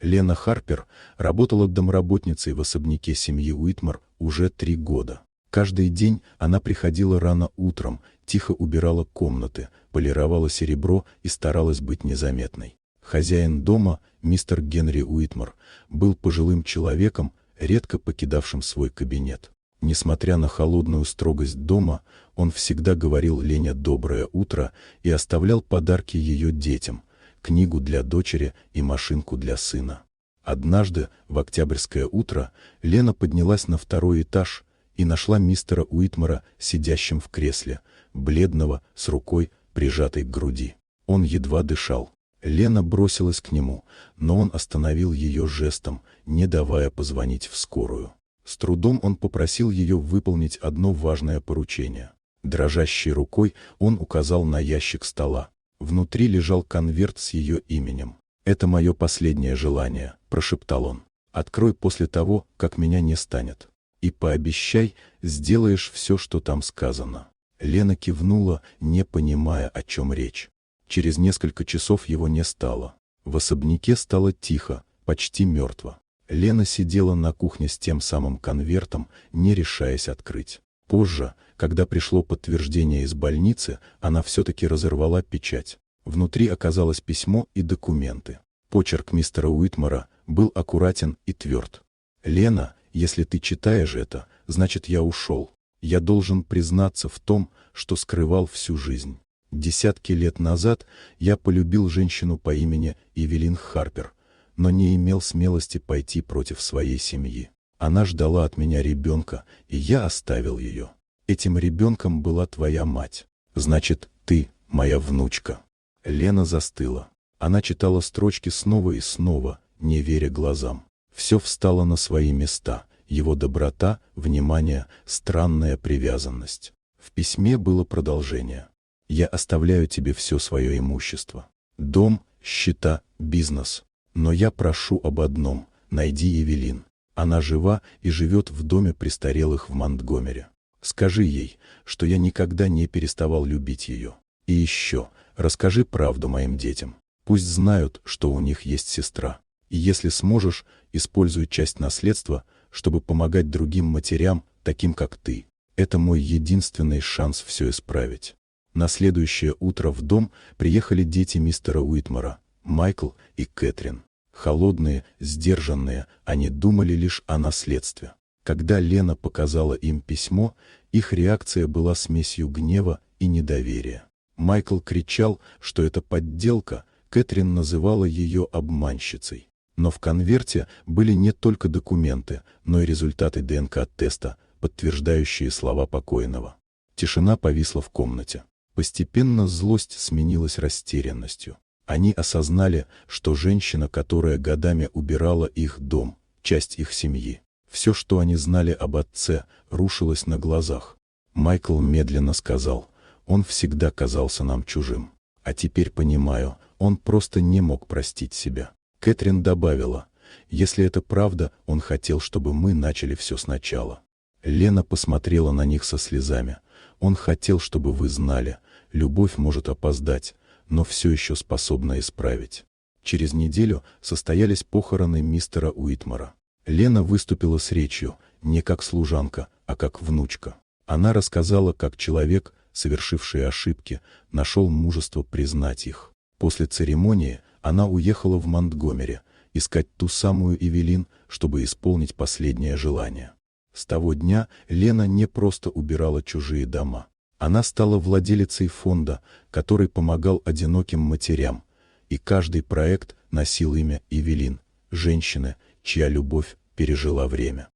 Лена Харпер работала домработницей в особняке семьи Уитмар уже 3 года. Каждый день она приходила рано утром, тихо убирала комнаты, полировала серебро и старалась быть незаметной. Хозяин дома, мистер Генри Уитмар, был пожилым человеком, редко покидавшим свой кабинет. Несмотря на холодную строгость дома, он всегда говорил Лене «доброе утро» и оставлял подарки ее детям, книгу для дочери и машинку для сына. Однажды, в октябрьское утро, Лена поднялась на 2-й этаж и нашла мистера Уитмара сидящим в кресле, бледного, с рукой, прижатой к груди. Он едва дышал. Лена бросилась к нему, но он остановил ее жестом, не давая позвонить в скорую. С трудом он попросил ее выполнить одно важное поручение. Дрожащей рукой он указал на ящик стола. Внутри лежал конверт с ее именем. «Это мое последнее желание», – прошептал он. «Открой после того, как меня не станет. И пообещай, сделаешь все, что там сказано». Лена кивнула, не понимая, о чем речь. Через несколько часов его не стало. В особняке стало тихо, почти мертво. Лена сидела на кухне с тем самым конвертом, не решаясь открыть. Позже, когда пришло подтверждение из больницы, она все-таки разорвала печать. Внутри оказалось письмо и документы. Почерк мистера Уитмара был аккуратен и тверд. «Лена, если ты читаешь это, значит, я ушел. Я должен признаться в том, что скрывал всю жизнь. Десятки лет назад я полюбил женщину по имени Эвелин Харпер, но не имел смелости пойти против своей семьи. Она ждала от меня ребенка, и я оставил ее. Этим ребенком была твоя мать. Значит, ты моя внучка». Лена застыла. Она читала строчки снова и снова, не веря глазам. Все встало на свои места. Его доброта, внимание, странная привязанность. В письме было продолжение. «Я оставляю тебе все свое имущество. Дом, счета, бизнес. Но я прошу об одном – найди Эвелин. Она жива и живет в доме престарелых в Монтгомери. Скажи ей, что я никогда не переставал любить ее. И еще, расскажи правду моим детям. Пусть знают, что у них есть сестра. И если сможешь, используй часть наследства, чтобы помогать другим матерям, таким как ты. Это мой единственный шанс все исправить». На следующее утро в дом приехали дети мистера Уитмара, Майкл и Кэтрин. Холодные, сдержанные, они думали лишь о наследстве. Когда Лена показала им письмо, их реакция была смесью гнева и недоверия. Майкл кричал, что это подделка, Кэтрин называла ее обманщицей. Но в конверте были не только документы, но и результаты ДНК-теста, подтверждающие слова покойного. Тишина повисла в комнате. Постепенно злость сменилась растерянностью. Они осознали, что женщина, которая годами убирала их дом, часть их семьи. Все, что они знали об отце, рушилось на глазах. Майкл медленно сказал: «Он всегда казался нам чужим. А теперь понимаю, он просто не мог простить себя». Кэтрин добавила: «Если это правда, он хотел, чтобы мы начали все сначала». Лена посмотрела на них со слезами. «Он хотел, чтобы вы знали, любовь может опоздать, но все еще способна исправить». Через неделю состоялись похороны мистера Уитмара. Лена выступила с речью, не как служанка, а как внучка. Она рассказала, как человек, совершивший ошибки, нашел мужество признать их. После церемонии она уехала в Монтгомери, искать ту самую Эвелин, чтобы исполнить последнее желание. С того дня Лена не просто убирала чужие дома. Она стала владелицей фонда, который помогал одиноким матерям, и каждый проект носил имя Эвелин, женщины, чья любовь пережила время.